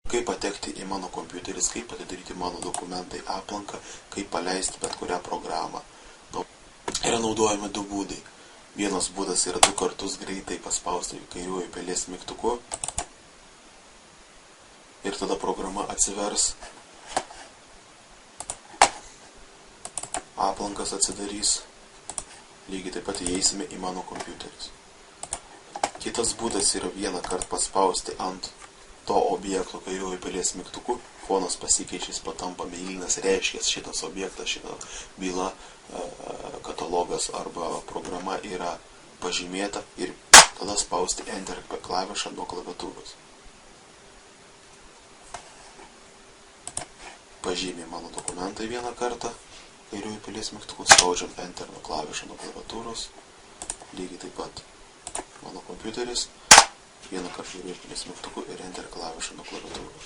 kaip patekti į mano kompiuteris, kaip atidaryti mano dokumentai aplanką, kaip paleisti bet kurią programą. Yra naudojami du būdai. Vienas būdas yra 2 kartus greitai paspausti kairiuoju pelės mygtuku ir tada programa atsivers, aplankas atsidarys, lygiai taip pat įeisime į mano kompiuteris. Kitas būdas yra 1 kartą paspausti ant to objekto kairiuoju pelės mygtuku, fonas pasikeičia, jis patampa mėlynas, reiškia šitas objektas, šita byla, katalogas arba programa yra pažymėta ir tada spausti Enter klavišą nuo klaviatūros. Pažymė mano dokumentai 1 kartą, kairiuoju pelės mygtuku, spaudžiam Enter nuo klavišą nuo klaviatūros, lygiai taip pat mano kompiuteris, 1 kartą kairiuoju pelės mygtuku ir Enter klavišą nuo klaviatūros.